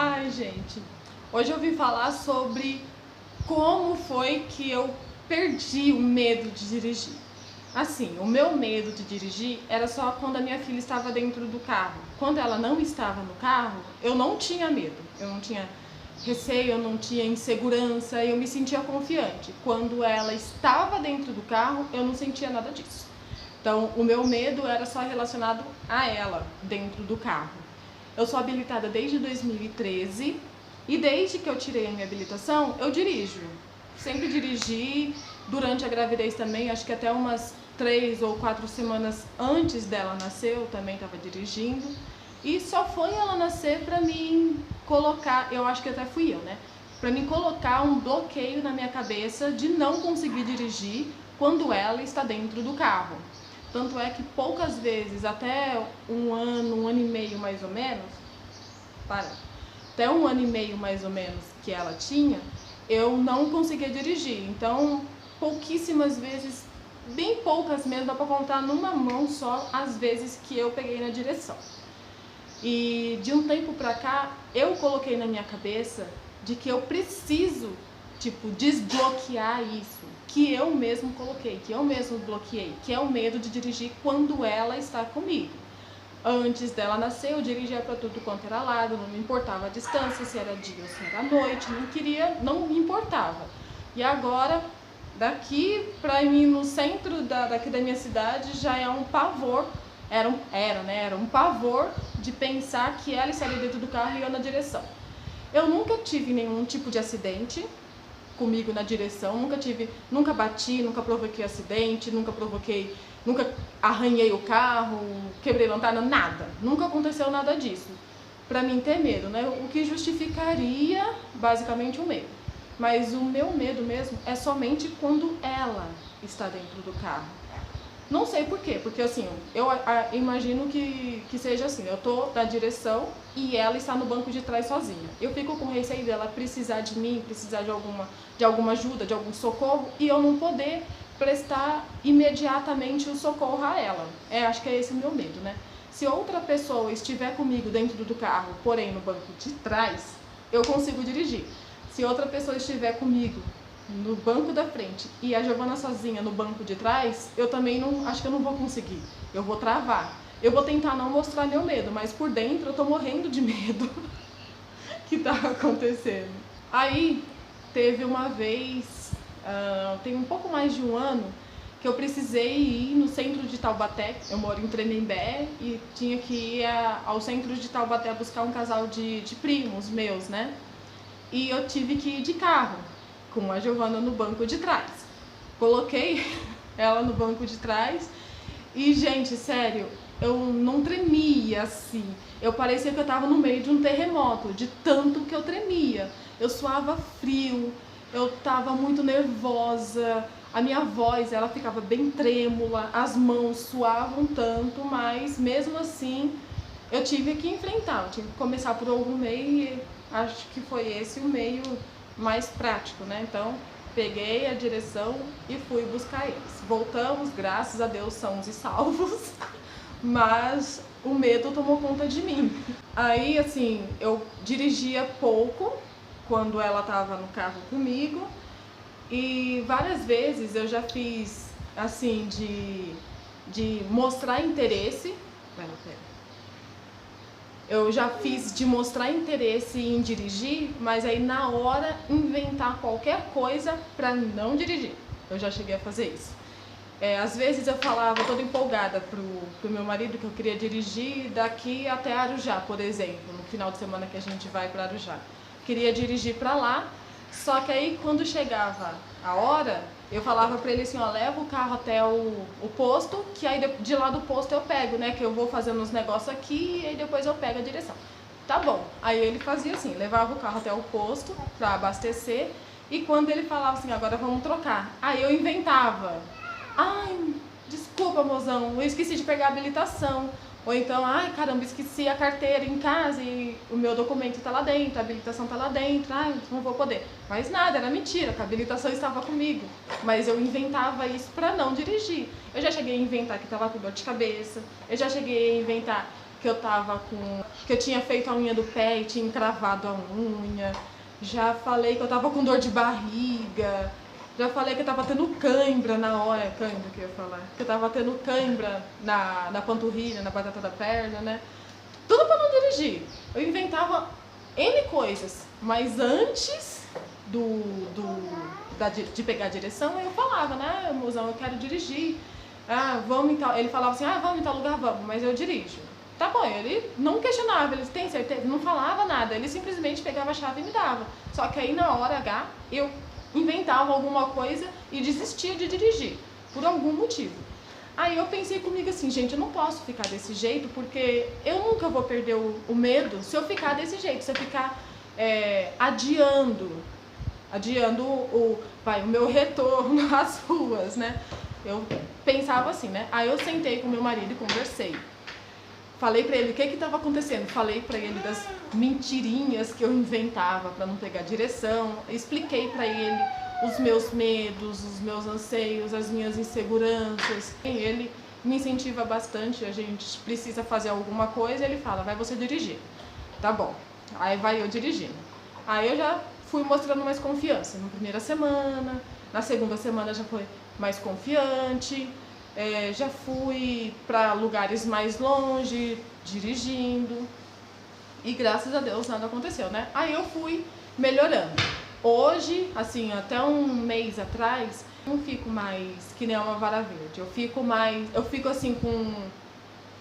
Ai, gente, hoje eu vim falar sobre como foi que eu perdi o medo de dirigir. Assim, o meu medo de dirigir era só quando a minha filha estava dentro do carro. Quando ela não estava no carro, eu não tinha medo, eu não tinha receio, eu não tinha insegurança, eu me sentia confiante. Quando ela estava dentro do carro, eu não sentia nada disso. Então, o meu medo era só relacionado a ela dentro do carro. Eu sou habilitada desde 2013 e desde que eu tirei a minha habilitação, eu dirijo. Sempre dirigi, durante a gravidez também, acho que até umas 3 ou 4 semanas antes dela nascer, eu também estava dirigindo. E só foi ela nascer para mim colocar, eu acho que até fui eu, né? Para mim colocar um bloqueio na minha cabeça de não conseguir dirigir quando ela está dentro do carro. Tanto é que poucas vezes, até um ano e meio mais ou menos, até um ano e meio mais ou menos que ela tinha, eu não conseguia dirigir. Então, pouquíssimas vezes, bem poucas mesmo, dá pra contar numa mão só as vezes que eu peguei na direção. E de um tempo pra cá, eu coloquei na minha cabeça de que eu preciso, desbloquear isso, que eu mesmo coloquei, que eu mesmo bloqueei, que é o medo de dirigir quando ela está comigo. Antes dela nascer, eu dirigia para tudo quanto era lado, não me importava a distância, se era dia ou se era noite, não me importava. E agora, daqui para mim, no centro daqui da minha cidade, já é um pavor, era um pavor de pensar que ela estaria dentro do carro e eu na direção. Eu nunca tive nenhum tipo de acidente comigo na direção, nunca bati, nunca provoquei acidente, nunca arranhei o carro, quebrei lanterna, nada. Nunca aconteceu nada disso. Pra mim ter medo, né? O que justificaria basicamente o medo. Mas o meu medo mesmo é somente quando ela está dentro do carro. Não sei por quê, porque assim, eu imagino que seja assim, eu tô na direção e ela está no banco de trás sozinha. Eu fico com receio dela precisar de mim, precisar de alguma ajuda, de algum socorro, e eu não poder prestar imediatamente o socorro a ela. Acho que é esse o meu medo, né? Se outra pessoa estiver comigo dentro do carro, porém no banco de trás, eu consigo dirigir. Se outra pessoa estiver comigo no banco da frente e a Giovana sozinha no banco de trás, eu também acho que eu não vou conseguir. Eu vou travar. Eu vou tentar não mostrar meu medo, mas por dentro eu tô morrendo de medo que tá acontecendo. Aí teve uma vez, tem um pouco mais de um ano, que eu precisei ir no centro de Taubaté. Eu moro em Tremembé e tinha que ir ao centro de Taubaté buscar um casal de primos meus, né? E eu tive que ir de carro, com a Giovana no banco de trás. Coloquei ela no banco de trás e, gente, sério, eu não tremia assim. Eu parecia que eu estava no meio de um terremoto, de tanto que eu tremia. Eu suava frio, eu estava muito nervosa, a minha voz ela ficava bem trêmula, as mãos suavam tanto, mas mesmo assim eu tive que enfrentar, eu tive que começar por algum meio e acho que foi esse o meio mais prático, né? Então, peguei a direção e fui buscar eles. Voltamos, graças a Deus, sãos e salvos, mas o medo tomou conta de mim. Aí, assim, eu dirigia pouco quando ela estava no carro comigo e várias vezes eu já fiz, assim, de mostrar interesse. Eu já fiz de mostrar interesse em dirigir, mas aí na hora inventar qualquer coisa pra não dirigir. Eu já cheguei a fazer isso. Às vezes eu falava toda empolgada pro meu marido que eu queria dirigir daqui até Arujá, por exemplo, no final de semana que a gente vai para Arujá. Queria dirigir pra lá, só que aí quando chegava a hora, eu falava pra ele assim, ó, leva o carro até o posto, que aí de lá do posto eu pego, né, que eu vou fazendo uns negócios aqui e aí depois eu pego a direção. Tá bom. Aí ele fazia assim, levava o carro até o posto pra abastecer e quando ele falava assim, agora vamos trocar, aí eu inventava. Ai, desculpa, mozão, eu esqueci de pegar a habilitação. Ou então, ai, caramba, esqueci a carteira em casa e o meu documento tá lá dentro, a habilitação tá lá dentro, ai, não vou poder. Mas nada, era mentira, que a habilitação estava comigo. Mas eu inventava isso pra não dirigir. Eu já cheguei a inventar que tava com dor de cabeça, eu já cheguei a inventar que que eu tinha feito a unha do pé e tinha encravado a unha. Já falei que eu tava com dor de barriga. Já falei que eu tava tendo cãibra na hora, cãibra que eu ia falar. Que eu tava tendo cãibra na panturrilha, na batata da perna, né? Tudo pra não dirigir. Eu inventava N coisas, mas antes de pegar a direção, eu falava, né, mozão, eu quero dirigir. Ah, vamos em tal... Ele falava assim, ah, vamos em tal lugar, vamos, mas eu dirijo. Tá bom, ele não questionava, ele tem certeza, não falava nada, ele simplesmente pegava a chave e me dava. Só que aí na hora H, eu inventava alguma coisa e desistia de dirigir, por algum motivo. Aí eu pensei comigo assim, gente, eu não posso ficar desse jeito, porque eu nunca vou perder o medo se eu ficar desse jeito, se eu ficar adiando o meu retorno às ruas, né? Eu pensava assim, né? Aí eu sentei com meu marido e conversei. Falei pra ele o que estava acontecendo, falei pra ele das mentirinhas que eu inventava pra não pegar direção, expliquei pra ele os meus medos, os meus anseios, as minhas inseguranças. Ele me incentiva bastante, a gente precisa fazer alguma coisa, ele fala, vai você dirigir. Tá bom, aí vai eu dirigindo. Aí eu já fui mostrando mais confiança na primeira semana, na segunda semana já foi mais confiante. Já fui para lugares mais longe, dirigindo, e graças a Deus nada aconteceu, né? Aí eu fui melhorando. Hoje, assim, até um mês atrás, eu não fico mais que nem uma vara verde. Eu fico assim com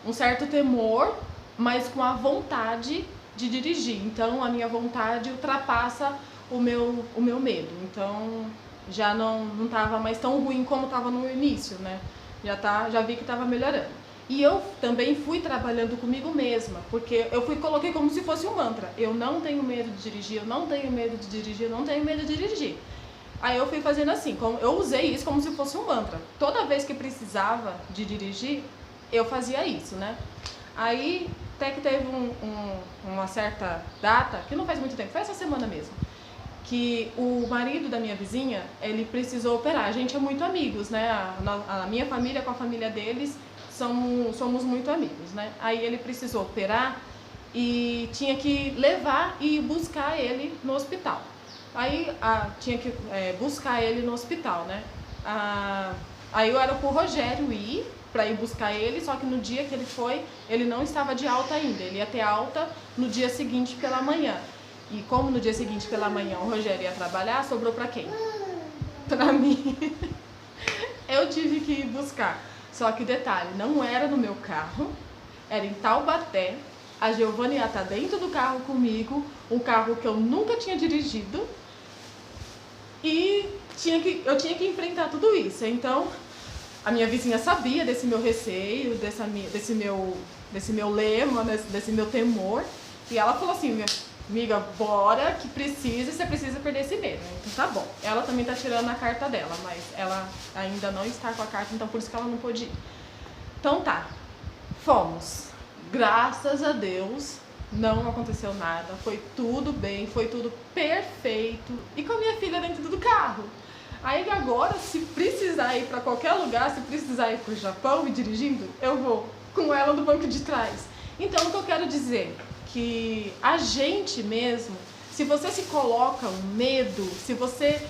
um certo temor, mas com a vontade de dirigir. Então a minha vontade ultrapassa o meu medo. Então já não estava mais tão ruim como estava no início, né? Já vi que estava melhorando. E eu também fui trabalhando comigo mesma, porque coloquei como se fosse um mantra. Eu não tenho medo de dirigir, eu não tenho medo de dirigir, eu não tenho medo de dirigir. Aí eu fui fazendo assim, eu usei isso como se fosse um mantra. Toda vez que precisava de dirigir, eu fazia isso, né? Aí até que teve uma certa data, que não faz muito tempo, foi essa semana mesmo, que o marido da minha vizinha, ele precisou operar. A gente é muito amigos, né? A minha família com a família deles somos muito amigos, né? Aí ele precisou operar e tinha que levar e buscar ele no hospital. Aí tinha que buscar ele no hospital, né? Aí eu era pro Rogério ir para ir buscar ele, só que no dia que ele foi, ele não estava de alta ainda. Ele ia ter alta no dia seguinte pela manhã. E como no dia seguinte pela manhã o Rogério ia trabalhar, sobrou pra quem? Pra mim. Eu tive que ir buscar. Só que detalhe, não era no meu carro, era em Taubaté. A Giovana ia estar dentro do carro comigo, um carro que eu nunca tinha dirigido. E eu tinha que enfrentar tudo isso. Então, a minha vizinha sabia desse meu receio, desse meu lema, desse meu temor. E ela falou assim, amiga, bora que você precisa perder esse medo. Então tá bom. Ela também tá tirando a carta dela, mas ela ainda não está com a carta, então por isso que ela não pôde ir. Então tá, fomos. Graças a Deus, não aconteceu nada, foi tudo bem, foi tudo perfeito. E com a minha filha dentro do carro. Aí agora, se precisar ir pra qualquer lugar, se precisar ir pro Japão e dirigindo, eu vou com ela no banco de trás. Então o que eu quero dizer? Que a gente mesmo, se você se coloca um medo, se você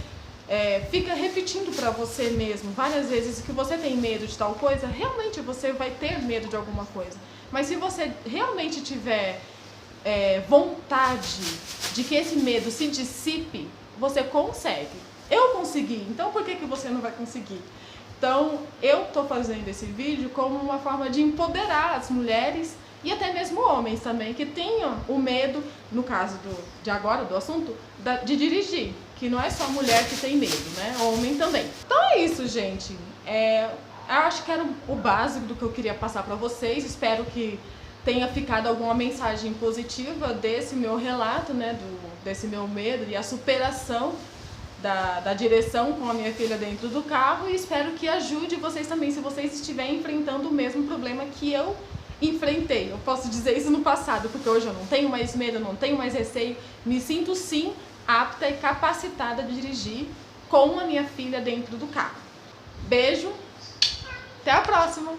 fica repetindo para você mesmo várias vezes que você tem medo de tal coisa, realmente você vai ter medo de alguma coisa. Mas se você realmente tiver vontade de que esse medo se dissipe, você consegue. Eu consegui, então por que você não vai conseguir? Então eu tô fazendo esse vídeo como uma forma de empoderar as mulheres e até mesmo homens também, que tenham o medo, no caso do assunto, de dirigir. Que não é só mulher que tem medo, né? Homem também. Então é isso, gente. Eu acho que era o básico do que eu queria passar pra vocês. Espero que tenha ficado alguma mensagem positiva desse meu relato, né? Desse meu medo e a superação da direção com a minha filha dentro do carro. E espero que ajude vocês também, se vocês estiverem enfrentando o mesmo problema que eu enfrentei. Eu posso dizer isso no passado, porque hoje eu não tenho mais medo, eu não tenho mais receio, me sinto sim apta e capacitada de dirigir com a minha filha dentro do carro. Beijo, até a próxima!